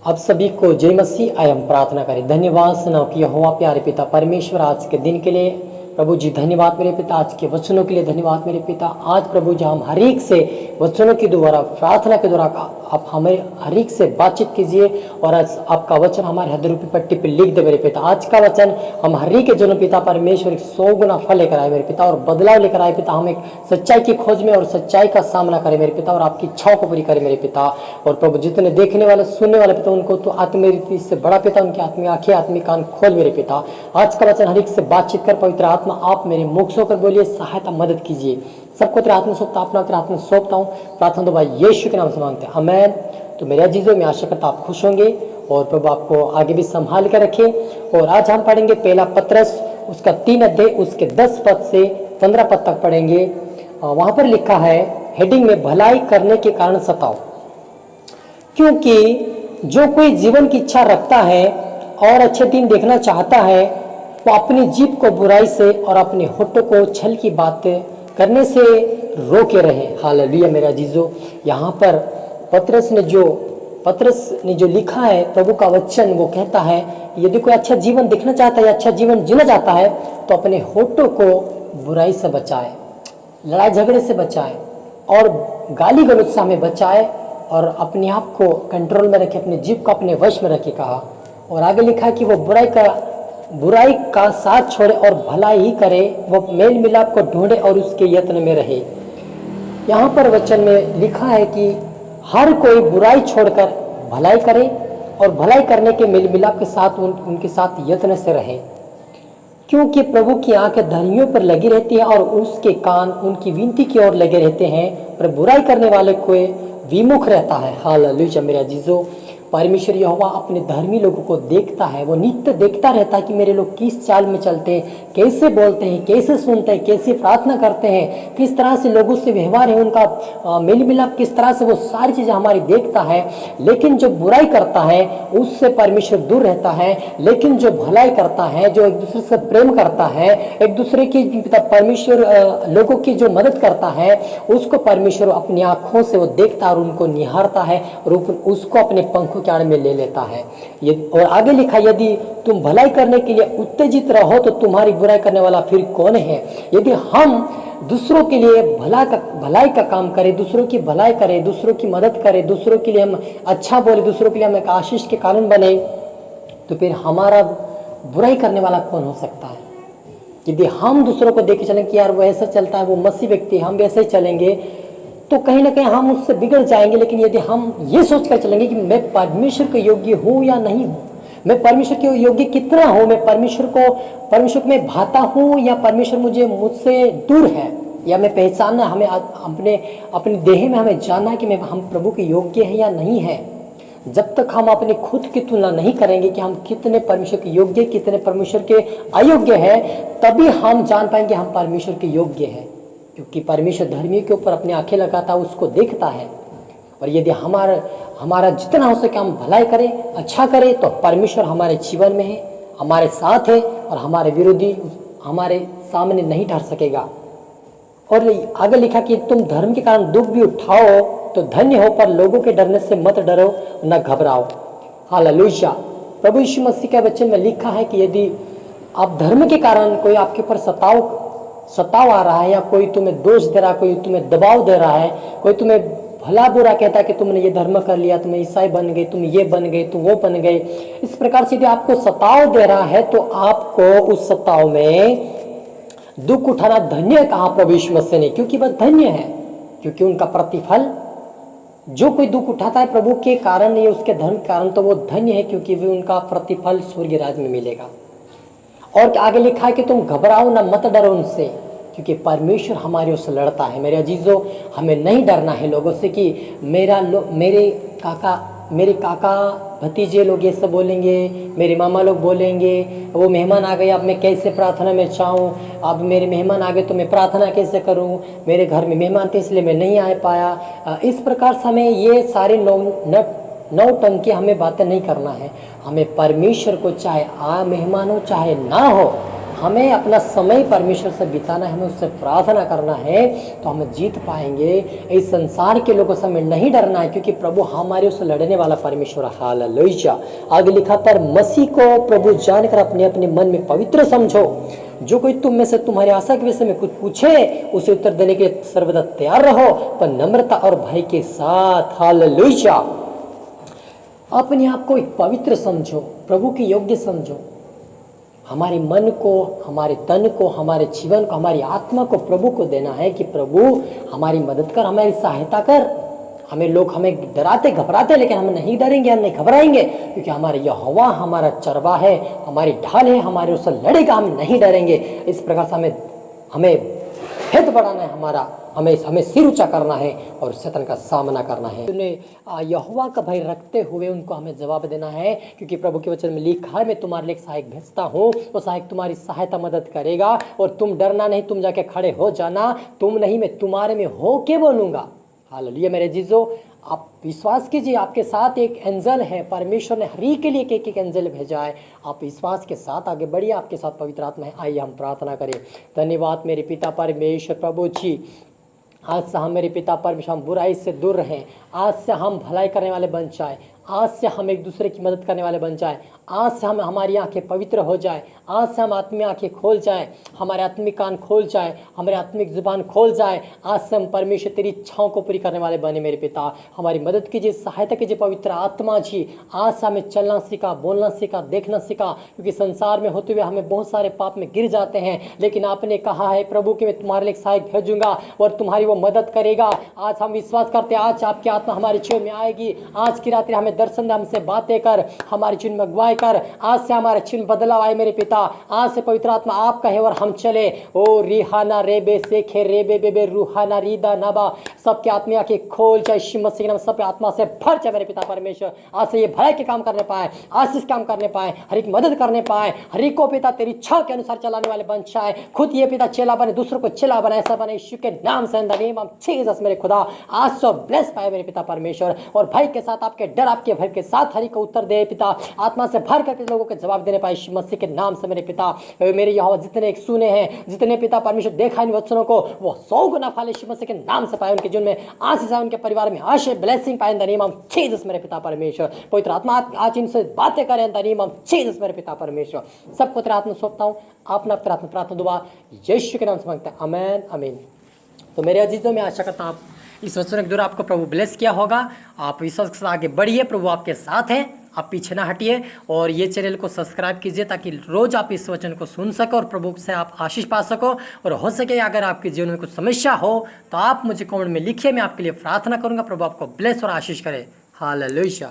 आप सभी को जय मसीह। आय हम प्रार्थना करें। धन्यवाद सुनाओ कि यहोवा प्यारे पिता परमेश्वर आज के दिन के लिए प्रभु जी धन्यवाद मेरे पिता, आज के वचनों के लिए धन्यवाद मेरे पिता। आज प्रभु जी हम हर एक से वचनों के द्वारा प्रार्थना के द्वारा आप हमें हर एक से बातचीत कीजिए और आज आपका वचन हमारे हृदय रूपी पट्टी पर लिख दे मेरे पिता। आज का वचन हम हर एक के जन्म पिता परमेश्वर एक 100 गुना फल लेकर आए मेरे पिता और बदलाव लेकर आए पिता। हम एक सच्चाई की खोज में और सच्चाई का सामना करें मेरे पिता और आपकी इच्छाओं को पूरी करें मेरे पिता। और प्रभु जितने देखने वाले सुनने वाले पिता उनको तो आत्मीय रीति से बड़ा पिता, उनकी आत्मीय आंखें आत्मीय कान खोल मेरे पिता। आज का वचन हर एक से बातचीत कर पवित्र आत्मा आप मेरे मुख से होकर बोलिए, सहायता मदद कीजिए। सबको तेरे हाथ में सौंपता, अपना तेरे हाथ में सौंपता हूँ। प्रार्थना तो भाई यीशु के नाम से मांगते हैं, आमीन। तो मेरे अजीजों, मैं आशा करता आप खुश होंगे और प्रभु आपको आगे भी संभाल कर रखे। और आज हम पढ़ेंगे पहला पत्रस, उसका 3 अध्याय, उसके 10 पद से 15 पद तक पढ़ेंगे। वहां पर लिखा है हेडिंग में, भलाई करने के कारण सताओ, क्योंकि जो कोई जीवन की इच्छा रखता है और अच्छे दिन देखना चाहता है वो अपनी जीभ को बुराई से और अपने होठों को छल की बातें करने से रोके रहे। हालेलुया मेरा अजीजों, यहाँ पर पत्रस ने जो लिखा है प्रभु का वचन, वो कहता है यदि कोई अच्छा जीवन देखना चाहता है, अच्छा जीवन जीना चाहता है तो अपने होठों को बुराई से बचाए, लड़ाई झगड़े से बचाए और गाली गलौज से हमें बचाए और अपने आप को कंट्रोल में रखे, अपने जीभ को अपने वश में रखे कहा। और आगे लिखा कि वो बुराई का साथ छोड़े और भलाई ही करे, वो मेल मिलाप को ढूंढे और उसके यत्न में रहे। यहाँ पर वचन में लिखा है कि हर कोई बुराई छोड़कर भलाई करे और भलाई करने के मेल मिलाप के साथ उनके साथ यत्न से रहे, क्योंकि प्रभु की आंखें धर्मियों पर लगी रहती है और उसके कान उनकी विनती की ओर लगे रहते हैं, पर बुराई करने वाले को विमुख रहता है। हालेलुया मेरे अजीजों, परमेश्वर यहोवा अपने धर्मी लोगों को देखता है, वो नित्य देखता रहता है कि मेरे लोग किस चाल में चलते हैं, कैसे बोलते हैं, कैसे सुनते हैं, कैसे प्रार्थना करते हैं, किस तरह से लोगों से व्यवहार है उनका, मेल मिलाप किस तरह से, वो सारी चीज़ें हमारी देखता है। लेकिन जो बुराई करता है उससे परमेश्वर दूर रहता है, लेकिन जो भलाई करता है, जो एक दूसरे से प्रेम करता है, एक दूसरे की परमेश्वर लोगों की जो मदद करता है, उसको परमेश्वर अपनी आँखों से वो देखता है और उनको निहारता है और उसको अपने पंखों के आड़ में ले लेता है। और आगे लिखा, यदि तुम भलाई करने के लिए उत्तेजित रहो तो तुम्हारी बुराई करने वाला फिर कौन है। यदि हम दूसरों के लिए भलाई का काम करें, दूसरों की भलाई करें, दूसरों की मदद करें, दूसरों के लिए हम अच्छा बोले, दूसरों के लिए हम एक आशीष के कारण बने, तो फिर हमारा बुराई करने वाला कौन हो सकता है। यदि हम दूसरों को देख के चलें कि यार वो ऐसा चलता है, वो मसीह व्यक्ति, हम भी ऐसे ही चलेंगे, तो कहीं ना कहीं हम उससे बिगड़ जाएंगे। लेकिन यदि हम ये सोचकर चलेंगे कि मैं परमेश्वर के योग्य हूँ या नहीं हूँ, मैं परमेश्वर के योग्य कितना हूँ, मैं परमेश्वर को मैं भाता हूँ या परमेश्वर मुझसे दूर है, या मैं पहचानना, हमें अपने देह में हमें जानना है कि हम प्रभु के योग्य हैं या नहीं है। जब तक हम अपने खुद की तुलना नहीं करेंगे कि हम कितने परमेश्वर के योग्य, कितने परमेश्वर के अयोग्य हैं, तभी हम जान पाएंगे हम परमेश्वर के योग्य हैं। क्योंकि परमेश्वर धर्मी के ऊपर अपनी आंखें लगाता है, उसको देखता है। और यदि हमारा जितना हो सके हम भलाई करें, अच्छा करें, तो परमेश्वर हमारे जीवन में है, हमारे साथ है और हमारे विरोधी हमारे सामने नहीं ठहर सकेगा। और आगे लिखा कि तुम धर्म के कारण दुख भी उठाओ तो धन्य हो, पर लोगों के डरने से मत डरो न घबराओ। हालेलुया। प्रभु यीशु मसीह के वचन में लिखा है कि यदि आप धर्म के कारण कोई आपके ऊपर सताव आ रहा है, या कोई तुम्हें दोष दे रहा है, कोई तुम्हें दबाव दे रहा है, कोई तुम्हें भला बुरा कहता है कि तुमने ये धर्म कर लिया, तुम ईसाई बन गए, तुम ये बन गए, तुम वो बन गए, इस प्रकार से यदि आपको सताव दे रहा है तो आपको उस सताव में दुख उठाना धन्य कहा प्रभु यीशु मसीह ने, क्योंकि वह धन्य है, क्योंकि उनका प्रतिफल, जो कोई दुख उठाता है प्रभु के कारण या उसके धर्म के कारण, तो वो धन्य है, क्योंकि वे उनका प्रतिफल स्वर्ग राज्य में मिलेगा। और आगे लिखा है कि तुम घबराओ ना, मत डरो उनसे, क्योंकि परमेश्वर हमारे उससे लड़ता है। मेरे अजीजों, हमें नहीं डरना है लोगों से कि मेरे काका भतीजे लोग ये सब बोलेंगे, मेरे मामा लोग बोलेंगे, वो मेहमान आ गए, अब मैं कैसे प्रार्थना में जाऊँ, अब मेरे मेहमान आ गए तो मैं प्रार्थना कैसे करूँ, मेरे घर में मेहमान थे इसलिए मैं नहीं आ पाया। इस प्रकार से हमें ये सारे नौटंकी हमें बातें नहीं करना है। हमें परमेश्वर को, चाहे मेहमान हो चाहे ना हो, हमें अपना समय परमेश्वर से बिताना है, हमें उससे प्रार्थना करना है, तो हम जीत पाएंगे। इस संसार के लोगों से हमें नहीं डरना है, क्योंकि प्रभु हमारे उससे लड़ने वाला परमेश्वर है। हालेलुया। आगे लिखा, पर मसीह को प्रभु जानकर अपने अपने मन में पवित्र समझो। जो कोई तुम में से तुम्हारी आशा के विषय में कुछ पूछे, उसे उत्तर देने के लिए सर्वदा तैयार रहो, पर नम्रता और भय के साथ। हालेलुया। अपने आप को एक पवित्र समझो, प्रभु के योग्य समझो। हमारे मन को, हमारे तन को, हमारे जीवन को, हमारी आत्मा को प्रभु को देना है कि प्रभु हमारी मदद कर, हमारी सहायता कर। हमें डराते घबराते, लेकिन हम नहीं डरेंगे, हम नहीं घबराएंगे, क्योंकि हमारे यहोवा हमारा चरवा है, हमारी ढाल है, हमारे उससे लड़ेगा, हम नहीं डरेंगे। इस प्रकार से हमें हित बढ़ाना है, हमें सिर ऊंचा करना है और शैतान का सामना करना है। उन्हें यहोवा का भय रखते हुए उनको हमें जवाब देना है, क्योंकि प्रभु के वचन में लिखा है, मैं तुम्हारे लिए एक सहायक भेजता हूँ, वो सहायक तुम्हारी सहायता मदद करेगा, और तुम डरना नहीं, तुम जाके खड़े हो जाना, तुम नहीं मैं तुम्हारे में हो के बोलूँगा। हालेलुया। मेरे जीजो, आप विश्वास कीजिए, आपके साथ एक एंजल है, परमेश्वर ने हरी के लिए एक एक एंजल भेजा है। आप विश्वास के साथ आगे बढ़िए, आपके साथ पवित्र आत्मा है। आइए हम प्रार्थना करें। धन्यवाद मेरे पिता परमेश्वर प्रभु जी, आज से हम मेरे पिता परमेश्वर हम बुराई से दूर रहें, आज से हम भलाई करने वाले बन जाए, आज से हम एक दूसरे की मदद करने वाले बन जाए, आज से हम हमारी आंखें पवित्र हो जाए, आज से हम आत्मिक आंखें खोल जाए, हमारे आत्मिक कान खोल जाए, हमारे आत्मिक जुबान खोल जाए। आज से हम परमेश्वर तेरी इच्छाओं को पूरी करने वाले बने। मेरे पिता हमारी मदद कीजिए, सहायता कीजिए पवित्र आत्मा जी। आज से हमें चलना सीखा, बोलना सीखा, देखना सीखा, क्योंकि संसार में होते हुए हमें बहुत सारे पाप में गिर जाते हैं, लेकिन आपने कहा है प्रभु कि मैं तुम्हारे लिए सहायक भेजूंगा और तुम्हारी वो मदद करेगा। आज हम विश्वास करते हैं, आज आपकी आत्मा हमारे जीवन में आएगी। आज की रात्रि हमें दर्शन दे, हमसे बातें कर, हमारे जीवन में अगुवाई कर। आज से हमारे जीवन बदलाव आए मेरे पिता, आज से पवित्र आत्मा आप कहे और हम चले। ओ रिहाना रेबे सेखे रेबे बेबे रूहाना रीदा नबा, सबके आत्मा के खोल जाए, यीशु मसीह के नाम सब आत्मा से भर जाए मेरे पिता परमेश्वर। आज से ये भय के काम करने पाए, आशीष काम करने पाए, हर एक मदद करने पाए, हर एक को पिता तेरी इच्छा के अनुसार चलाने वाले बन जाए। खुद ये पिता चेला बने, दूसरों को चेला बने, ऐसा बने यीशु के नाम से। In the name of Jesus मेरे खुदा आज सो ब्लेस पाए मेरे पिता परमेश्वर, और भय के साथ आपके डर, आपके भय के साथ हर एक को उत्तर दे पिता, आत्मा से भर करके लोगों के जवाब देने पाए यीशु मसीह के नाम से। मेरे पिता मेरे यहोवा जितने एक सुने हैं, जितने पिता परमेश्वर देखा इन वचनों को, वो 100 गुना फल यीशु मसीह के नाम से पाए। उनके जीवन में आशीष आए, उनके परिवार में आशीष ब्लेसिंग पाए in the name of Jesus मेरे पिता परमेश्वर। पवित्र आत्मा आज इनसे बातें करें in the name of Jesus मेरे पिता परमेश्वर। सबको तेरे हाथ में सौंपता हूँ, अपना प्रार्थना दुआ यीशु के नाम से मांगते हैं, आमीन आमीन। तो मेरे अजीजों, में आशा करता हूँ आप इस वचन के द्वारा आपको प्रभु ब्लेस किया होगा। आप विश्वास के साथ आगे बढ़िए, प्रभु आपके साथ हैं, आप पीछे ना हटिए, और ये चैनल को सब्सक्राइब कीजिए ताकि रोज आप इस वचन को सुन सको और प्रभु से आप आशीष पा सको। और हो सके अगर आपके जीवन में कुछ समस्या हो तो आप मुझे कमेंट में लिखिए, मैं आपके लिए प्रार्थना करूंगा। प्रभु आपको ब्लेस और आशीष करे। हालेलुया।